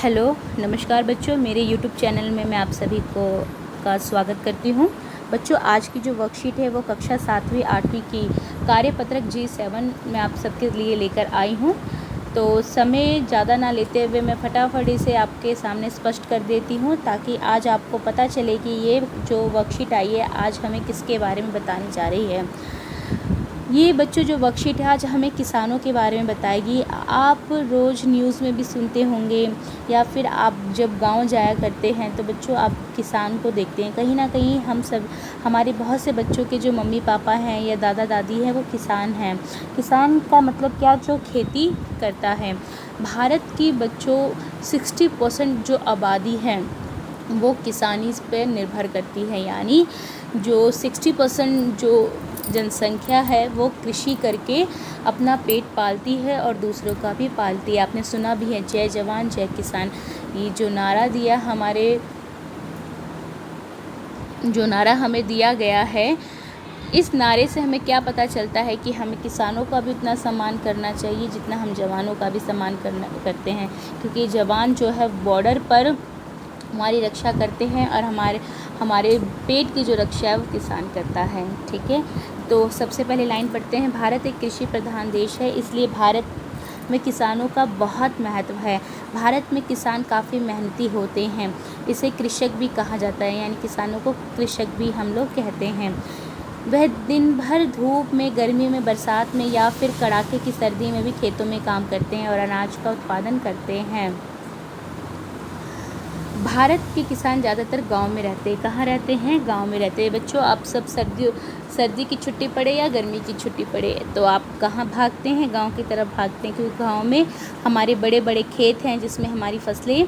Hello, नमस्कार बच्चों। मेरे यूट्यूब चैनल में मैं आप सभी को का स्वागत करती हूँ। बच्चों, आज की जो वर्कशीट है वो कक्षा 7वीं 8वीं की कार्यपत्रक G7 मैं आप सबके लिए लेकर आई हूँ। तो समय ज़्यादा ना लेते हुए मैं फटाफट इसे आपके सामने स्पष्ट कर देती हूँ, ताकि आज आपको पता चले कि ये जो वर्कशीट आई है आज हमें किसके बारे में बताने जा रही है। ये बच्चों जो वर्कशीट है आज हमें किसानों के बारे में बताएगी। आप रोज़ न्यूज़ में भी सुनते होंगे या फिर आप जब गांव जाया करते हैं तो बच्चों आप किसान को देखते हैं। कहीं ना कहीं हम सब, हमारे बहुत से बच्चों के जो मम्मी पापा हैं या दादा दादी हैं वो किसान हैं। किसान का मतलब क्या, जो खेती करता है। भारत की बच्चों 60% जो आबादी है वो किसानी पर निर्भर करती है, यानी जो 60% जो जनसंख्या है वो कृषि करके अपना पेट पालती है और दूसरों का भी पालती है। आपने सुना भी है, जय जवान जय किसान। ये जो नारा हमें दिया गया है, इस नारे से हमें क्या पता चलता है कि हमें किसानों का भी उतना सम्मान करना चाहिए जितना हम जवानों का भी सम्मान करते हैं। क्योंकि जवान जो है बॉर्डर पर हमारी रक्षा करते हैं और हमारे पेट की जो रक्षा है वो किसान करता है। ठीक है, तो सबसे पहले लाइन पढ़ते हैं। भारत एक कृषि प्रधान देश है, इसलिए भारत में किसानों का बहुत महत्व है। भारत में किसान काफ़ी मेहनती होते हैं, इसे कृषक भी कहा जाता है, यानी किसानों को कृषक भी हम लोग कहते हैं। वह दिन भर धूप में, गर्मी में, बरसात में या फिर कड़ाके की सर्दी में भी खेतों में काम करते हैं और अनाज का उत्पादन करते हैं। भारत के किसान ज़्यादातर गांव में रहते हैं। कहाँ रहते हैं? गांव में रहते हैं। बच्चों, आप सब सर्दी की छुट्टी पड़े या गर्मी की छुट्टी पड़े तो आप कहाँ भागते हैं? गांव की तरफ भागते हैं, क्योंकि गांव में हमारे बड़े बड़े खेत हैं जिसमें हमारी फसलें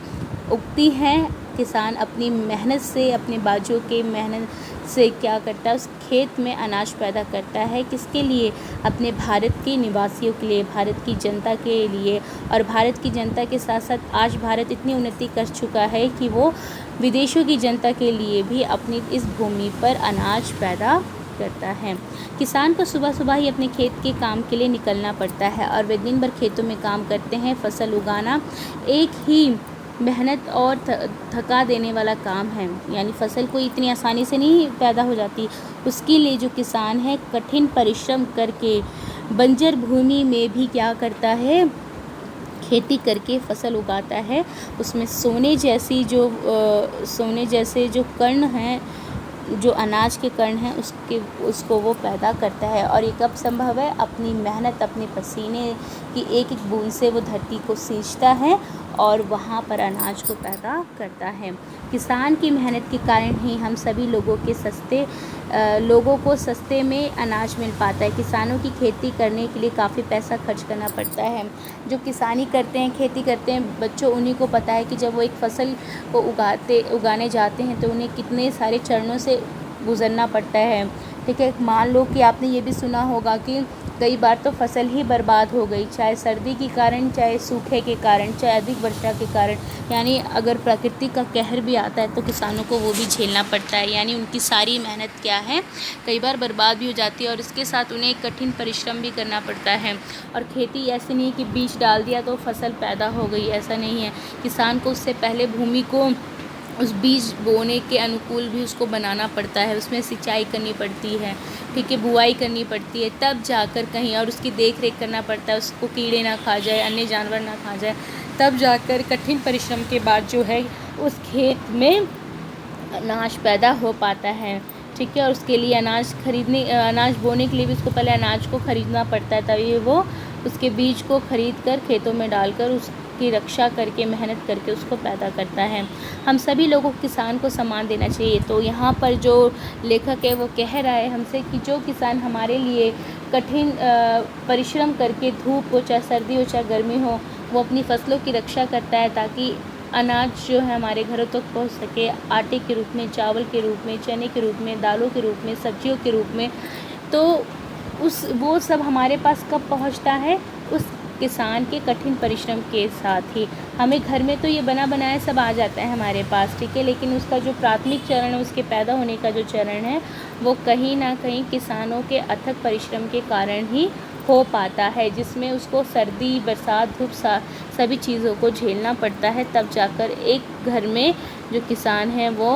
उगती हैं। किसान अपनी मेहनत से, अपने बाजू के मेहनत से क्या करता है, उस खेत में अनाज पैदा करता है। किसके लिए? अपने भारत के निवासियों के लिए, भारत की जनता के लिए। और भारत की जनता के साथ साथ आज भारत इतनी उन्नति कर चुका है कि वो विदेशों की जनता के लिए भी अपनी इस भूमि पर अनाज पैदा करता है। किसान को सुबह सुबह ही अपने खेत के काम के लिए निकलना पड़ता है और वे दिन भर खेतों में काम करते हैं। फसल उगाना एक ही मेहनत और थका देने वाला काम है, यानी फसल कोई इतनी आसानी से नहीं पैदा हो जाती। उसके लिए जो किसान है कठिन परिश्रम करके बंजर भूमि में भी क्या करता है, खेती करके फसल उगाता है। उसमें सोने जैसे जो कण हैं, जो अनाज के कण हैं, उसको वो पैदा करता है। और ये कब संभव है? अपनी मेहनत, अपने पसीने की एक एक बूंद से वो धरती को सींचता है और वहाँ पर अनाज को पैदा करता है। किसान की मेहनत के कारण ही हम सभी लोगों को सस्ते में अनाज मिल पाता है। किसानों की खेती करने के लिए काफ़ी पैसा खर्च करना पड़ता है। जो किसानी करते हैं, खेती करते हैं बच्चों, उन्हीं को पता है कि जब वो एक फसल को उगाने जाते हैं तो उन्हें कितने सारे चरणों से गुजरना पड़ता है। ठीक है, मान लो कि आपने ये भी सुना होगा कि कई बार तो फसल ही बर्बाद हो गई, चाहे सर्दी के कारण, चाहे सूखे के कारण, चाहे अधिक वर्षा के कारण। यानी अगर प्रकृति का कहर भी आता है तो किसानों को वो भी झेलना पड़ता है। यानी उनकी सारी मेहनत क्या है, कई बार बर्बाद भी हो जाती है और इसके साथ उन्हें कठिन परिश्रम भी करना पड़ता है। और खेती ऐसे नहीं कि बीज डाल दिया तो फसल पैदा हो गई, ऐसा नहीं है। किसान को उससे पहले भूमि को उस बीज बोने के अनुकूल भी उसको बनाना पड़ता है, उसमें सिंचाई करनी पड़ती है, ठीक है, बुआई करनी पड़ती है, तब जाकर कहीं, और उसकी देख रेख करना पड़ता है, उसको कीड़े ना खा जाए, अन्य जानवर ना खा जाए, तब जाकर कठिन परिश्रम के बाद जो है उस खेत में अनाज पैदा हो पाता है। ठीक है, और उसके लिए अनाज बोने के लिए भी उसको पहले अनाज को ख़रीदना पड़ता है, तभी वो उसके बीज को खरीद कर खेतों में डालकर उसकी रक्षा करके, मेहनत करके उसको पैदा करता है। हम सभी लोगों को किसान को सम्मान देना चाहिए। तो यहाँ पर जो लेखक है वो कह रहा है हमसे कि जो किसान हमारे लिए कठिन परिश्रम करके, धूप हो चाहे सर्दी हो चाहे गर्मी हो, वो अपनी फसलों की रक्षा करता है ताकि अनाज जो है हमारे घरों तक पहुंच सके, आटे के रूप में, चावल के रूप में, चने के रूप में, दालों के रूप में, सब्जियों के रूप में। तो वो सब हमारे पास कब पहुंचता है? उस किसान के कठिन परिश्रम के साथ ही। हमें घर में तो ये बना बनाया सब आ जाता है हमारे पास, ठीक है, लेकिन उसका जो प्राथमिक चरण है, उसके पैदा होने का जो चरण है, वो कहीं ना कहीं किसानों के अथक परिश्रम के कारण ही हो पाता है, जिसमें उसको सर्दी, बरसात, धूप सभी चीज़ों को झेलना पड़ता है, तब जाकर एक घर में जो किसान है वो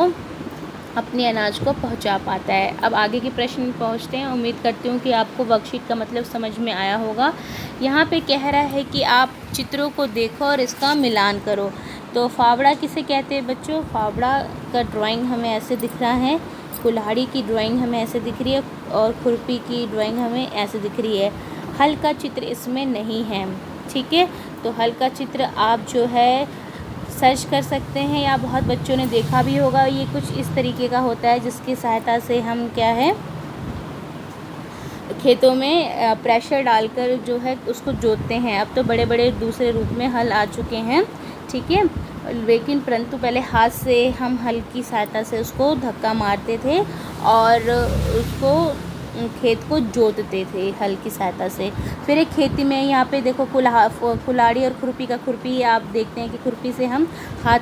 अपने अनाज को पहुंचा पाता है। अब आगे के प्रश्न में पहुंचते हैं। उम्मीद करती हूँ कि आपको वर्कशीट का मतलब समझ में आया होगा। यहाँ पे कह रहा है कि आप चित्रों को देखो और इसका मिलान करो। तो फावड़ा किसे कहते हैं बच्चों? फावड़ा का ड्राइंग हमें ऐसे दिख रहा है, कुल्हाड़ी की ड्राइंग हमें ऐसे दिख रही है और खुरपी की ड्राइंग हमें ऐसे दिख रही है। हल का चित्र इसमें नहीं है, ठीक है। तो हल का चित्र आप जो है सर्च कर सकते हैं, या बहुत बच्चों ने देखा भी होगा। ये कुछ इस तरीके का होता है जिसकी सहायता से हम क्या है खेतों में प्रेशर डालकर जो है उसको जोतते हैं। अब तो बड़े बड़े दूसरे रूप में हल आ चुके हैं, ठीक है, लेकिन परंतु पहले हाथ से हम हल की सहायता से उसको धक्का मारते थे और उसको खेत को जोतते थे हल की सहायता से। फिर एक खेती में यहाँ पे देखो कुल्हाड़ी और खुरपी का खुरपी आप देखते हैं कि खुरपी से हम हाथ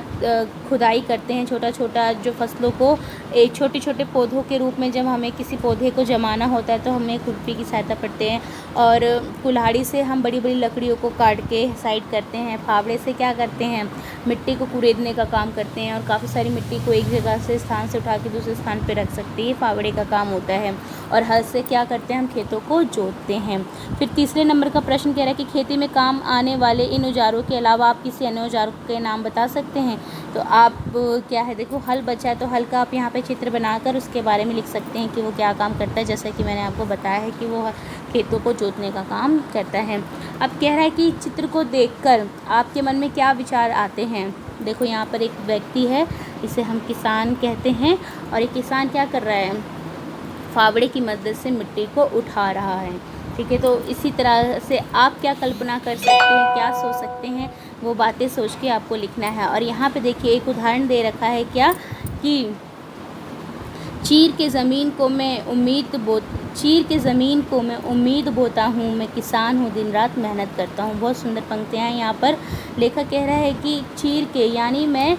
खुदाई करते हैं, छोटा छोटा जो फसलों को एक छोटे छोटे पौधों के रूप में जब हमें किसी पौधे को जमाना होता है तो हमें खुरपी की सहायता पड़ते हैं। और कुल्हाड़ी से हम बड़ी बड़ी लकड़ियों को काट के साइड करते हैं। फावड़े से क्या करते हैं? मिट्टी को कुरेदने का काम करते हैं और काफ़ी सारी मिट्टी को एक जगह से स्थान से उठा के दूसरे स्थान पर रख सकते हैं, फावड़े का काम होता है। और हल से क्या करते हैं? हम खेतों को जोतते हैं। फिर तीसरे नंबर का प्रश्न कह रहा है कि खेती में काम आने वाले इन औजारों के अलावा आप किसी अन्य औजारों के नाम बता सकते हैं। तो आप क्या है, देखो हल बचा है तो हल का आप यहाँ पे चित्र बनाकर उसके बारे में लिख सकते हैं कि वो क्या काम करता है, जैसा कि मैंने आपको बताया है कि वो खेतों को जोतने का काम करता है। अब कह रहा है कि चित्र को देखकर आपके मन में क्या विचार आते हैं। देखो यहाँ पर एक व्यक्ति है, इसे हम किसान कहते हैं, और ये किसान क्या कर रहा है? फावड़े की मदद से मिट्टी को उठा रहा है, ठीक है। तो इसी तरह से आप क्या कल्पना कर सकते हैं, क्या सोच सकते हैं, वो बातें सोच के आपको लिखना है। और यहाँ पे देखिए एक उदाहरण दे रखा है क्या कि चीर के ज़मीन को मैं उम्मीद बोता हूँ, मैं किसान हूँ, दिन रात मेहनत करता हूँ। बहुत सुंदर पंक्तियाँ हैं यहाँ पर। लेखक कह रहा है कि चीर के यानी मैं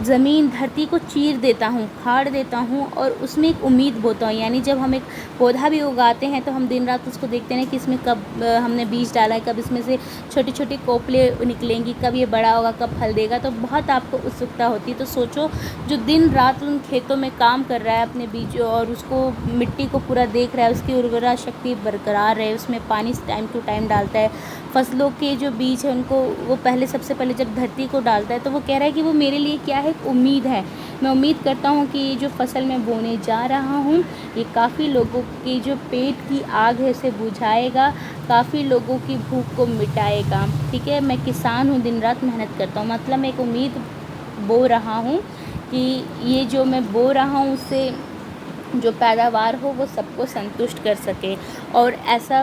ज़मीन धरती को चीर देता हूँ, फाड़ देता हूँ और उसमें एक उम्मीद बोता हूँ। यानी जब हम एक पौधा भी उगाते हैं तो हम दिन रात उसको देखते हैं कि इसमें कब हमने बीज डाला है, कब इसमें से छोटी छोटी कोपले निकलेंगी, कब ये बड़ा होगा, कब फल देगा। तो बहुत आपको उत्सुकता होती है। तो सोचो जो दिन रात उन खेतों में काम कर रहा है अपने बीजों और उसको मिट्टी को पूरा देख रहा है, उसकी उर्वरा शक्ति बरकरार रहे, उसमें पानी टाइम टू टाइम डालता है, फसलों के जो बीज हैं उनको वो सबसे पहले जब धरती को डालता है, तो वो कह रहा है कि वो मेरे लिए क्या है? एक उम्मीद है। मैं उम्मीद करता हूँ कि ये जो फसल मैं बोने जा रहा हूँ ये काफ़ी लोगों की जो पेट की आग है उसे बुझाएगा, काफ़ी लोगों की भूख को मिटाएगा, ठीक है। मैं किसान हूँ, दिन रात मेहनत करता हूँ, मतलब मैं एक उम्मीद बो रहा हूँ कि ये जो मैं बो रहा हूँ उससे जो पैदावार हो वो सबको संतुष्ट कर सके। और ऐसा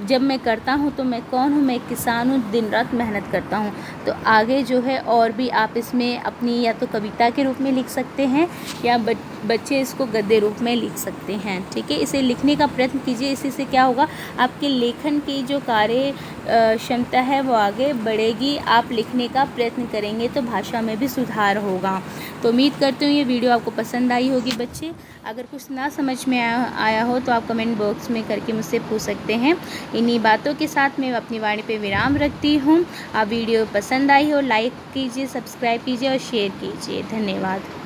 जब मैं करता हूँ तो मैं कौन हूँ? मैं किसान हूँ, दिन रात मेहनत करता हूँ। तो आगे जो है और भी आप इसमें अपनी या तो कविता के रूप में लिख सकते हैं या बच्चे इसको गद्य रूप में लिख सकते हैं, ठीक है। इसे लिखने का प्रयत्न कीजिए, इसी से क्या होगा? आपके लेखन की जो कार्य क्षमता है वो आगे बढ़ेगी। आप लिखने का प्रयत्न करेंगे तो भाषा में भी सुधार होगा। तो उम्मीद करती हूँ ये वीडियो आपको पसंद आई होगी बच्चे। अगर कुछ ना समझ में आया हो तो आप कमेंट बॉक्स में करके मुझसे पूछ सकते हैं। इन्हीं बातों के साथ मैं अपनी वाणी पे विराम रखती हूँ। आप वीडियो पसंद आई हो लाइक कीजिए, सब्सक्राइब कीजिए और शेयर कीजिए। धन्यवाद।